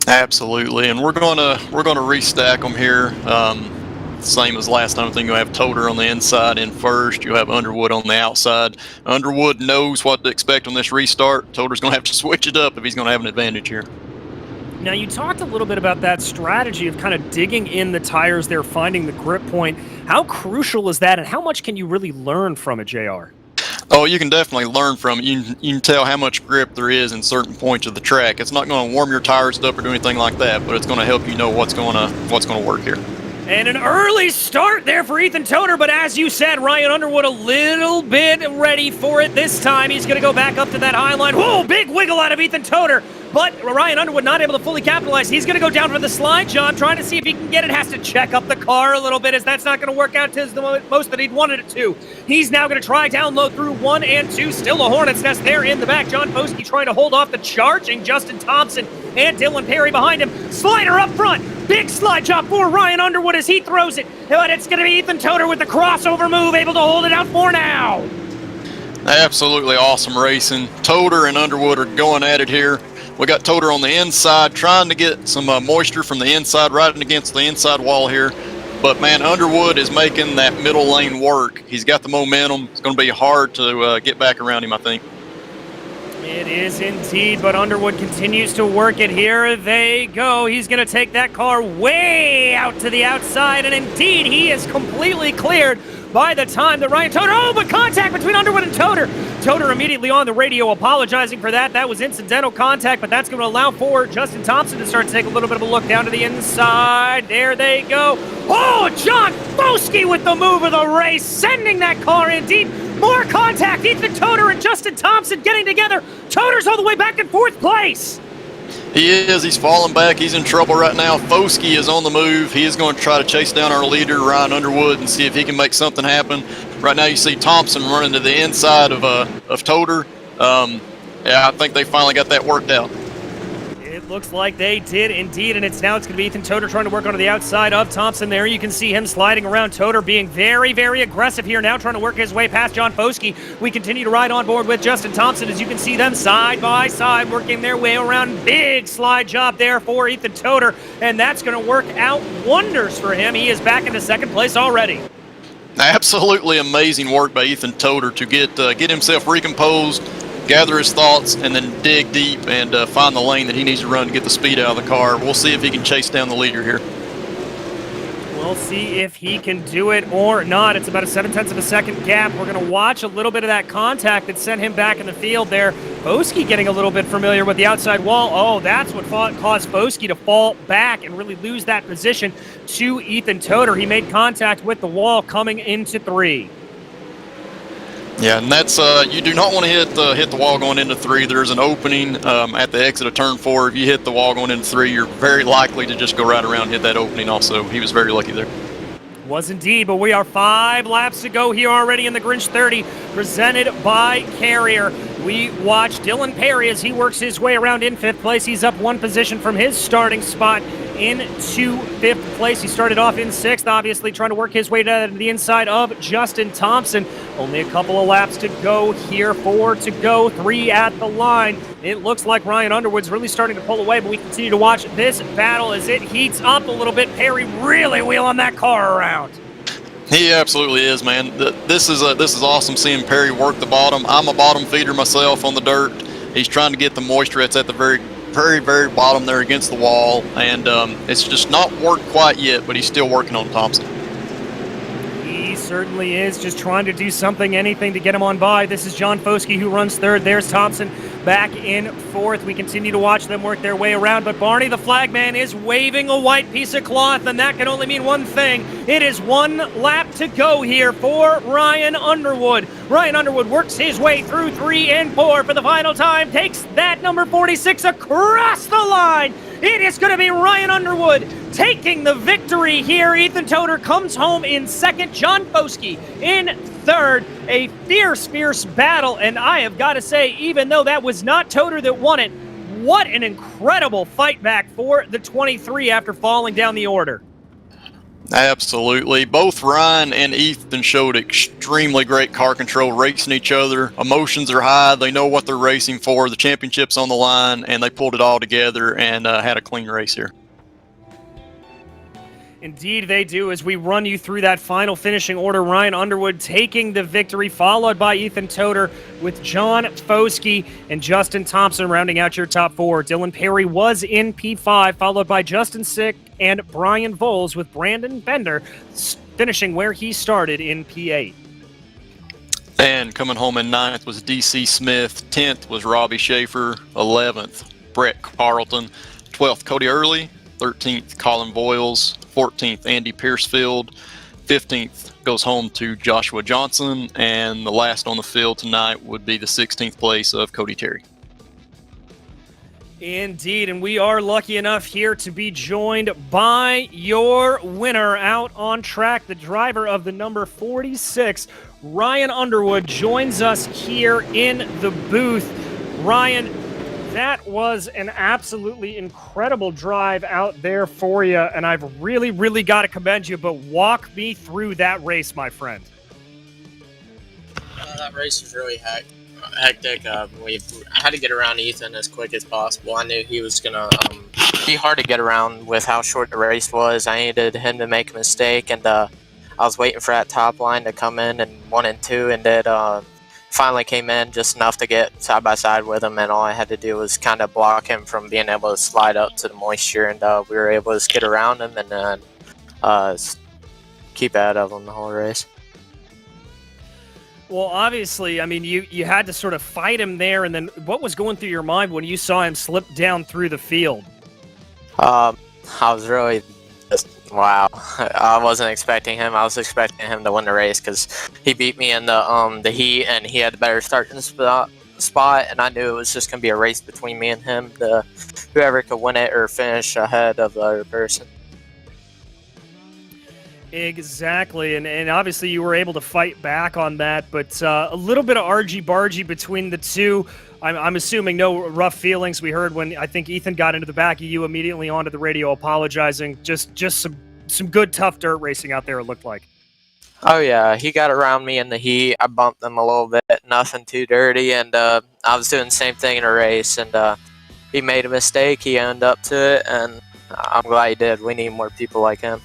Absolutely, and we're gonna restack them here. Same as last time. I think you'll have Toter on the inside in first. You'll have Underwood on the outside. Underwood knows what to expect on this restart. Toter's going to have to switch it up if he's going to have an advantage here. Now, you talked a little bit about that strategy of kind of digging in the tires there, finding the grip point. How crucial is that, and how much can you really learn from it, JR? Oh, you can definitely learn from it. You can tell how much grip there is in certain points of the track. It's not going to warm your tires up or do anything like that, but it's going to help you know what's going to work here. And an early start there for Ethan Toter, but as you said, Ryan Underwood a little bit ready for it this time. He's going to go back up to that high line. Whoa, big wiggle out of Ethan Toter, but Ryan Underwood not able to fully capitalize. He's going to go down for the slide job, trying to see if he can get it. Has to check up the car a little bit, as that's not going to work out to the most that he'd wanted it to. He's now going to try down low through 1 and 2. Still a Hornet's Nest there in the back. John Foskey trying to hold off the charging Justin Thompson and Dylan Perry behind him. Slider up front. Big slide job for Ryan Underwood as he throws it. But it's going to be Ethan Toter with the crossover move, able to hold it out for now. Absolutely awesome racing. Toter and Underwood are going at it here. We got Toter on the inside trying to get some moisture from the inside, riding against the inside wall here. But, man, Underwood is making that middle lane work. He's got the momentum. It's going to be hard to get back around him, I think. It is indeed, but Underwood continues to work it. Here they go. He's going to take that car way out to the outside, and indeed, he is completely cleared by the time that Ryan Toter... Oh, but contact between Underwood and Toter. Toter immediately on the radio apologizing for that. That was incidental contact, but that's going to allow for Justin Thompson to start to take a little bit of a look down to the inside. There they go. Oh, John Foskey with the move of the race, sending that car in deep. More contact. Ethan Toter and Justin Thompson getting together. Toter's all the way back in 4th place. He is. He's falling back. He's in trouble right now. Foskey is on the move. He is going to try to chase down our leader, Ryan Underwood, and see if he can make something happen. Right now you see Thompson running to the inside of Toter. Yeah, I think they finally got that worked out. It looks like they did indeed, and it's going to be Ethan Toter trying to work onto the outside of Thompson there. You can see him sliding around. Toter being very, very aggressive here now, trying to work his way past John Foskey. We continue to ride on board with Justin Thompson as you can see them side by side working their way around. Big slide job there for Ethan Toter, and that's going to work out wonders for him. He is back into 2nd place already. Absolutely amazing work by Ethan Toter to get himself recomposed, gather his thoughts, and then dig deep and find the lane that he needs to run to get the speed out of the car. We'll see if he can chase down the leader here. We'll see if he can do it or not. It's about a 0.7 of a second gap. We're going to watch a little bit of that contact that sent him back in the field there. Foskey getting a little bit familiar with the outside wall. Oh, that's what caused Foskey to fall back and really lose that position to Ethan Toter. He made contact with the wall coming into 3. Yeah, and that's you do not want to hit the wall going into 3. There's an opening at the exit of turn 4. If you hit the wall going into 3, you're very likely to just go right around and hit that opening also. He was very lucky there. Was indeed, but we are 5 laps to go here already in the Grinch 30, presented by Carrier. We watch Dylan Perry as he works his way around in 5th place. He's up 1 position from his starting spot into 5th place. He started off in 6th, obviously trying to work his way to the inside of Justin Thompson. Only a couple of laps to go here, 4 to go, 3 at the line. It looks like Ryan Underwood's really starting to pull away, but we continue to watch this battle as it heats up a little bit. Perry really wheeling that car around. He absolutely is, man. This is awesome seeing Perry work the bottom. I'm a bottom feeder myself on the dirt. He's trying to get the moisture that's at the very, very bottom there against the wall, and it's just not worked quite yet, but he's still working on Thompson. He certainly is. Just trying to do something, anything to get him on by. This is John Foskey who runs third. There's Thompson back in fourth. We continue to watch them work their way around, but Barney the flagman is waving a white piece of cloth, and that can only mean one thing. It is one lap to go here for Ryan Underwood. Ryan Underwood works his way through 3 and 4 for the final time, takes that number 46 across the line. It is going to be Ryan Underwood taking the victory here. Ethan Toder comes home in second. John Foskey in third. A fierce, fierce battle. And I have got to say, even though that was not Toder that won it, what an incredible fight back for the 23 after falling down the order. Absolutely. Both Ryan and Ethan showed extremely great car control, racing each other. Emotions are high. They know what they're racing for. The championship's on the line, and they pulled it all together and had a clean race here. Indeed they do. As we run you through that final finishing order, Ryan Underwood taking the victory, followed by Ethan Toder with John Foskey and Justin Thompson rounding out your top 4. Dylan Perry was in P5, followed by Justin Sick and Brian Voles, with Brandon Bender finishing where he started in P8. And coming home in 9th was DC Smith. 10th was Robbie Schaefer. 11th, Brett Carlton. 12th, Cody Early. 13th, Colin Boyles. 14th, Andy Piercefield. 15th goes home to Joshua Johnson. And the last on the field tonight would be the 16th place of Cody Terry. Indeed, and we are lucky enough here to be joined by your winner out on track. The driver of the number 46, Ryan Underwood, joins us here in the booth. Ryan, that was an absolutely incredible drive out there for you, and I've really, really got to commend you, but walk me through that race, my friend. That race was really hectic. We had to get around Ethan as quick as possible. I knew he was going to be hard to get around with how short the race was. I needed him to make a mistake, and I was waiting for that top line to come in, and 1 and 2, and it finally came in just enough to get side by side with him, and all I had to do was kind of block him from being able to slide up to the moisture, and we were able to skid around him and then keep ahead of him the whole race. Well, obviously, I mean, you had to sort of fight him there, and then what was going through your mind when you saw him slip down through the field? I was really just, wow. I wasn't expecting him. I was expecting him to win the race because he beat me in the heat, and he had a better starting spot, and I knew it was just going to be a race between me and him, to whoever could win it or finish ahead of the other person. Exactly, and obviously you were able to fight back on that, but a little bit of argy-bargy between the two. I'm assuming no rough feelings. We heard when I think Ethan got into the back of you immediately onto the radio apologizing. Just some good, tough dirt racing out there, it looked like. Oh, yeah, he got around me in the heat. I bumped him a little bit, nothing too dirty, and I was doing the same thing in a race, and he made a mistake. He owned up to it, and I'm glad he did. We need more people like him.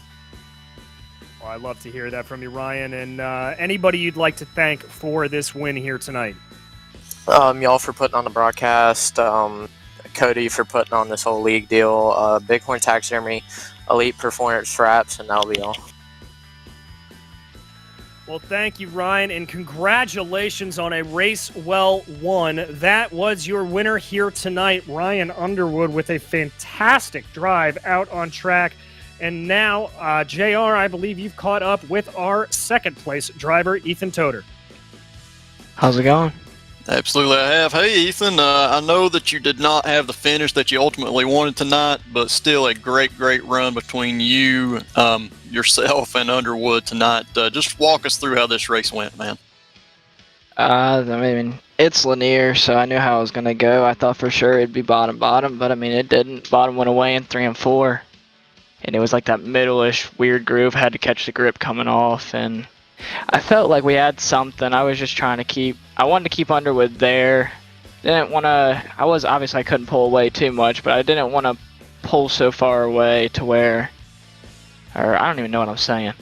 Well, I'd love to hear that from you, Ryan, and anybody you'd like to thank for this win here tonight. Y'all for putting on the broadcast, Cody for putting on this whole league deal, Bighorn Taxidermy, Elite Performance Fraps, and that'll be all. Well, thank you, Ryan, and congratulations on a race well won. That was your winner here tonight, Ryan Underwood, with a fantastic drive out on track. And now, JR, I believe you've caught up with our second place driver, Ethan Toder. How's it going? Absolutely, I have. Hey, Ethan, I know that you did not have the finish that you ultimately wanted tonight, but still a great run between you, yourself, and Underwood tonight. Just walk us through how this race went, man. I mean, it's Lanier, so I knew how it was going to go. I thought for sure it'd be bottom, but I mean, it didn't. Bottom went away in 3 and 4. And it was like that middle-ish weird groove. Had to catch the grip coming off, and I felt like we had something. I was just trying to I wanted to keep Underwood there. Didn't want to. Obviously I couldn't pull away too much, but I didn't want to pull so far away to where, or I don't even know what I'm saying.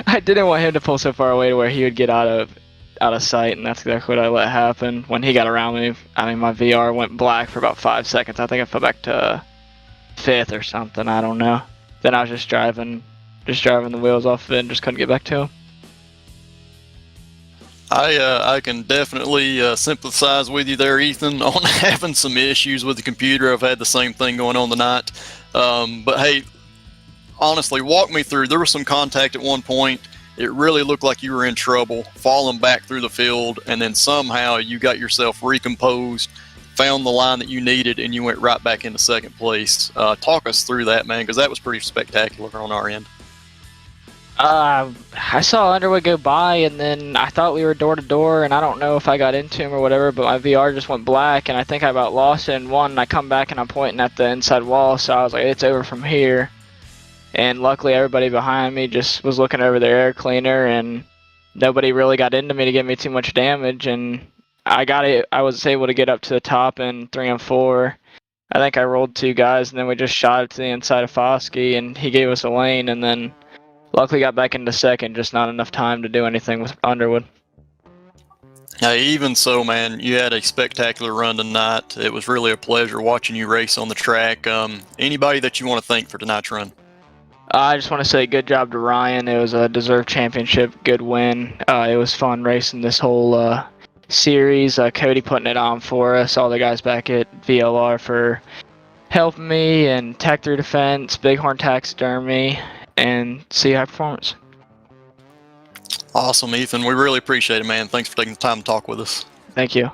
I didn't want him to pull so far away to where he would get out of sight, and that's exactly what I let happen. When he got around me, I mean, my VR went black for about 5 seconds. I think I fell back to 5th or something, I don't know. Then I was just driving the wheels off of it and just couldn't get back to him. I can definitely sympathize with you there, Ethan, on having some issues with the computer. I've had the same thing going on tonight. But hey, honestly, walk me through. There was some contact at one point. It really looked like you were in trouble, falling back through the field, and then somehow you got yourself recomposed, found the line that you needed, and you went right back into second place. Talk us through that, man, because that was pretty spectacular on our end. I saw Underwood go by, and then I thought we were door to door, and I don't know if I got into him or whatever, but my VR just went black, and I think I about lost it in one, and I come back and I'm pointing at the inside wall, so I was like, it's over from here. And luckily everybody behind me just was looking over their air cleaner, and nobody really got into me to give me too much damage, and I was able to get up to the top in 3 and 4. I think I rolled 2 guys, and then we just shot it to the inside of Foskey, and he gave us a lane, and then luckily got back into second, just not enough time to do anything with Underwood. Even so, man, you had a spectacular run tonight. It was really a pleasure watching you race on the track. Anybody that you want to thank for tonight's run? I just want to say good job to Ryan. It was a deserved championship, good win. It was fun racing this whole series. Cody putting it on for us, all the guys back at VLR for helping me, and Tech 3 Defense, Bighorn Taxidermy, and See High Performance. Awesome, Ethan. We really appreciate it, man. Thanks for taking the time to talk with us. Thank you.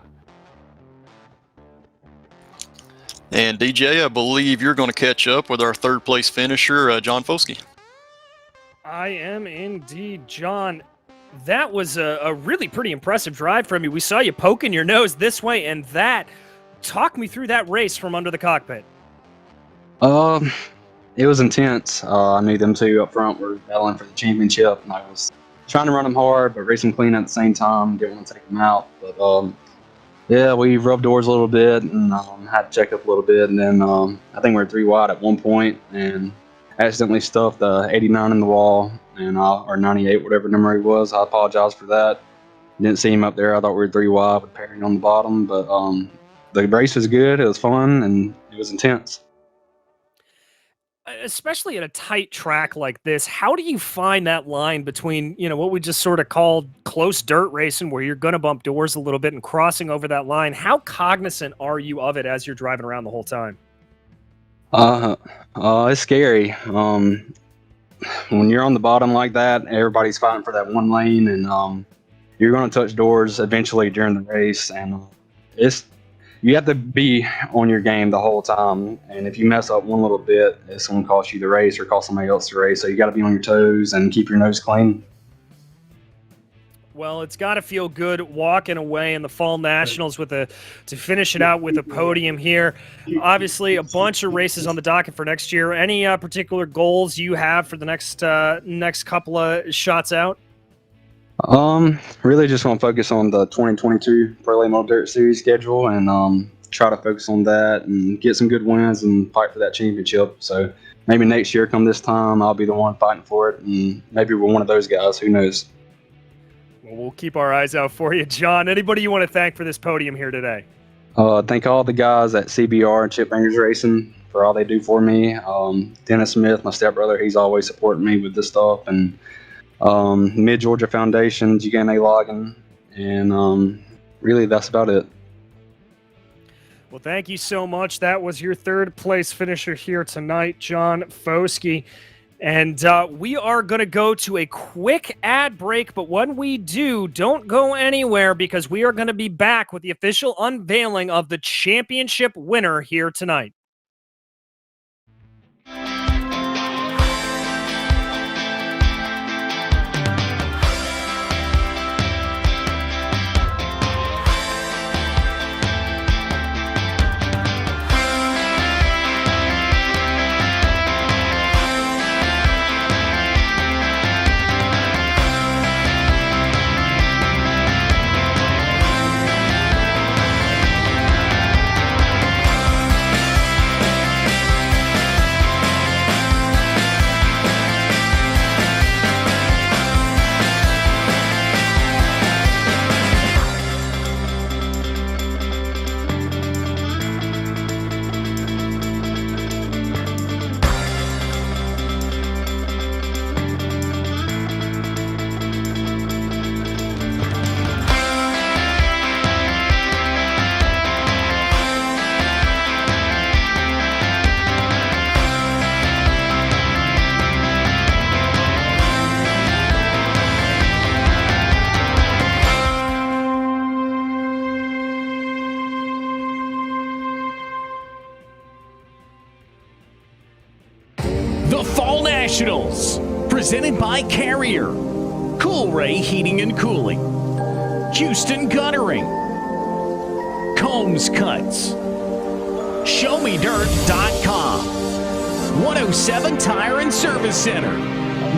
And DJ, I believe you're going to catch up with our third place finisher, John Foskey. I am indeed, John. That was a really pretty impressive drive from you. We saw you poking your nose this way and that. Talk me through that race from under the cockpit. It was intense. I knew them two up front were battling for the championship, and I was trying to run them hard, but racing clean at the same time. Didn't want to take them out. But yeah, we rubbed doors a little bit and had to check up a little bit. And then I think we were 3 wide at one point and accidentally stuffed the 89 in the wall, and or 98, whatever number he was. I apologize for that. Didn't see him up there. I thought we were 3 wide with Perry on the bottom. But the race was good. It was fun, and it was intense. Especially at a tight track like this, how do you find that line between, what we just sort of called close dirt racing, where you're going to bump doors a little bit, and crossing over that line? How cognizant are you of it as you're driving around the whole time? It's scary. When you're on the bottom like that, everybody's fighting for that one lane, and you're going to touch doors eventually during the race, and you have to be on your game the whole time, and if you mess up one little bit, it's going to cost you the race or cost somebody else the race. So you got to be on your toes and keep your nose clean. Well, it's got to feel good walking away in the Fall Nationals to finish it out with a podium here. Obviously, a bunch of races on the docket for next year. Any particular goals you have for the next couple of shots out? Really just want to focus on the 2022 Pro Late Model Dirt Series schedule and try to focus on that and get some good wins and fight for that championship. So maybe next year, come this time, I'll be the one fighting for it, and maybe we're one of those guys. Who knows? Well, we'll keep our eyes out for you, John. Anybody you want to thank for this podium here today? Thank all the guys at CBR and Chip Bangers Racing for all they do for me. Dennis Smith, my stepbrother, he's always supporting me with this stuff, and Mid-Georgia Foundation, GNA Logging, and really that's about it. Well, thank you so much. That was your third place finisher here tonight, John Foskey. And we are going to go to a quick ad break, but when we do, don't go anywhere, because we are going to be back with the official unveiling of the championship winner here tonight. Nationals, presented by Carrier, Cool Ray Heating and Cooling, Houston Guttering, Combs Cuts, ShowMeDirt.com, 107 Tire and Service Center,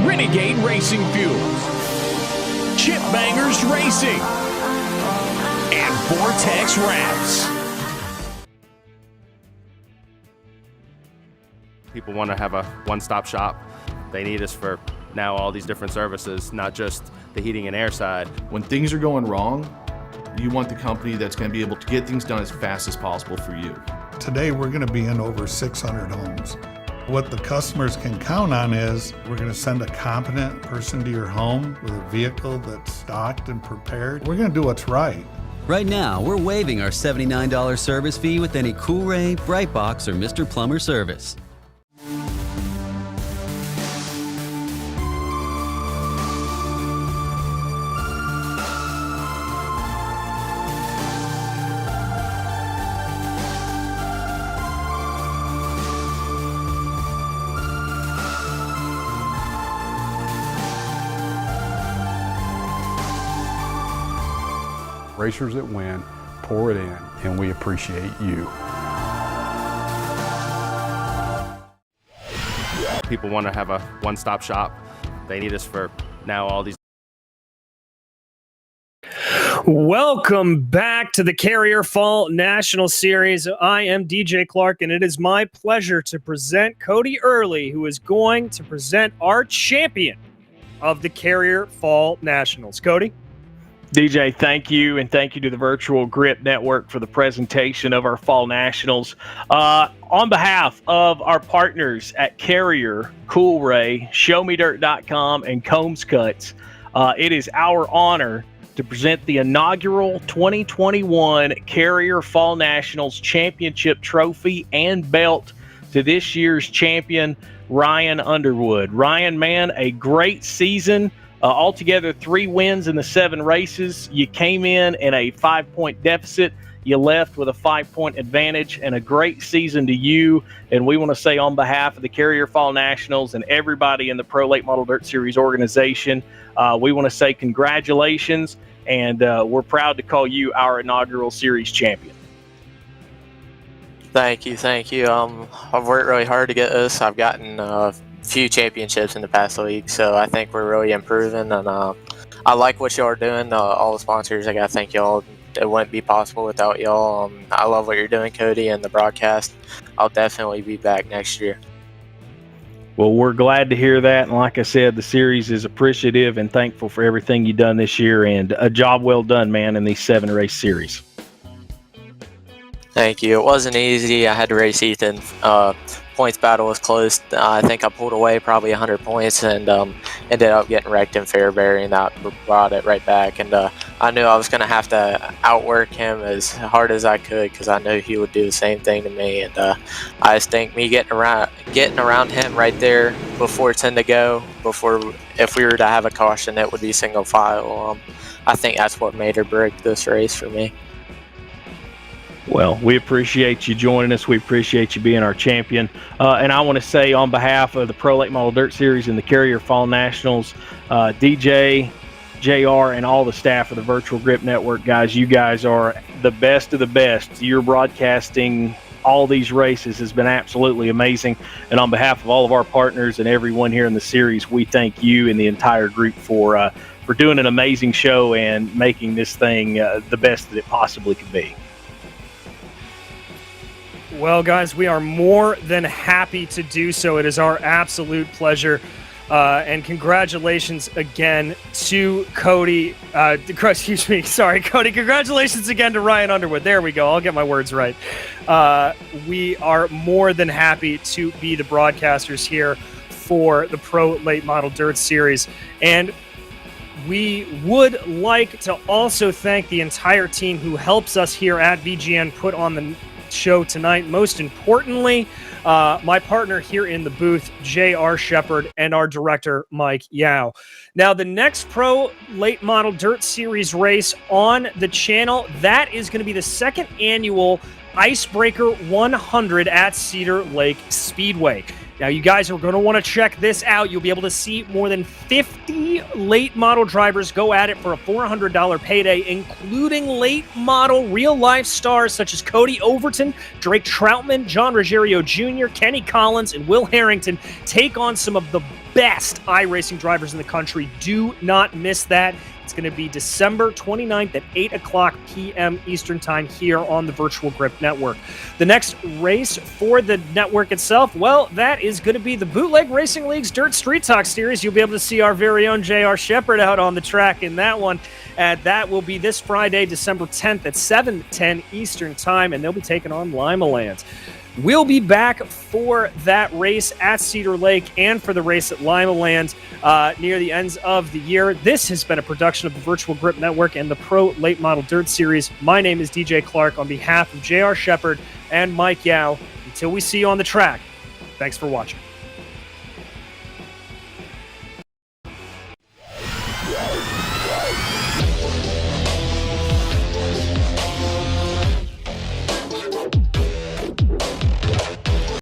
Renegade Racing Fuels, Chip Bangers Racing, and Vortex Wraps. People want to have a one-stop shop. They need us for now all these different services, not just the heating and air side. When things are going wrong, you want the company that's going to be able to get things done as fast as possible for you. Today we're going to be in over 600 homes. What the customers can count on is we're going to send a competent person to your home with a vehicle that's stocked and prepared. We're going to do what's right. Right now, we're waiving our $79 service fee with any Cool Ray, Brightbox, or Mr. Plumber service. Racers that win, pour it in, and we appreciate you. People want to have a one-stop shop. They need us for now all these. Welcome back to the Carrier Fall National Series. I am DJ Clark, and it is my pleasure to present Cody Early, who is going to present our champion of the Carrier Fall Nationals. Cody? DJ, thank you, and thank you to the Virtual Grip Network for the presentation of our Fall Nationals. On behalf of our partners at Carrier, Cool Ray, ShowMeDirt.com, and Combs Cuts, it is our honor to present the inaugural 2021 Carrier Fall Nationals Championship Trophy and belt to this year's champion, Ryan Underwood. Ryan, man, a great season. Altogether, 3 wins in the 7 races. You came in a 5-point deficit. You left with a 5-point advantage, and a great season to you. And we want to say on behalf of the Carrier Fall Nationals and everybody in the Pro Late Model Dirt Series organization, we want to say congratulations, and we're proud to call you our inaugural series champion. Thank you. I've worked really hard to get this. I've gotten few championships in the past week, so I think we're really improving, and I like what y'all are doing. All the sponsors, I gotta thank y'all. It wouldn't be possible without y'all. I love what you're doing, Cody, and the broadcast. I'll definitely be back next year. Well, we're glad to hear that, and like I said, the series is appreciative and thankful for everything you've done this year, and a job well done, man, in these 7-race series. Thank you. It wasn't easy. I had to race Ethan. Points battle was close. I think I pulled away probably 100 points and ended up getting wrecked in Fairbury, and that brought it right back. And I knew I was going to have to outwork him as hard as I could because I knew he would do the same thing to me. And I just think me getting around him right there before 10 to go, if we were to have a caution, it would be single file. I think that's what made or break this race for me. Well, we appreciate you joining us. We appreciate you being our champion. And I want to say on behalf of the Pro Late Model Dirt Series and the Carrier Fall Nationals, DJ, JR, and all the staff of the Virtual Grip Network, guys, you guys are the best of the best. Your broadcasting all these races has been absolutely amazing. And on behalf of all of our partners and everyone here in the series, we thank you and the entire group for doing an amazing show and making this thing the best that it possibly could be. Well, guys, we are more than happy to do so. It is our absolute pleasure. And congratulations again to Cody. Excuse me. Sorry, Cody. Congratulations again to Ryan Underwood. There we go. I'll get my words right. We are more than happy to be the broadcasters here for the Pro Late Model Dirt Series. And we would like to also thank the entire team who helps us here at VGN put on the show tonight. Most importantly, my partner here in the booth, J.R. Shepard, and our director, Mike Yao. Now, the next Pro Late Model Dirt Series race on the channel, that is going to be the 2nd annual Icebreaker 100 at Cedar Lake Speedway. Now, you guys are going to want to check this out. You'll be able to see more than 50 late model drivers go at it for a $400 payday, including late model real-life stars such as Cody Overton, Drake Troutman, John Ruggiero Jr., Kenny Collins, and Will Harrington take on some of the best iRacing drivers in the country. Do not miss that. It's going to be December 29th at 8 o'clock p.m. Eastern Time here on the Virtual Grip Network. The next race for the network itself, well, that is going to be the Bootleg Racing League's Dirt Street Talk Series. You'll be able to see our very own J.R. Shepard out on the track in that one. And that will be this Friday, December 10th at 7:10 Eastern Time, and they'll be taking on Lima Land. We'll be back for that race at Cedar Lake and for the race at Lima Land near the ends of the year. This has been a production of the Virtual Grip Network and the Pro Late Model Dirt Series. My name is DJ Clark on behalf of J.R. Shepard and Mike Yao. Until we see you on the track, thanks for watching.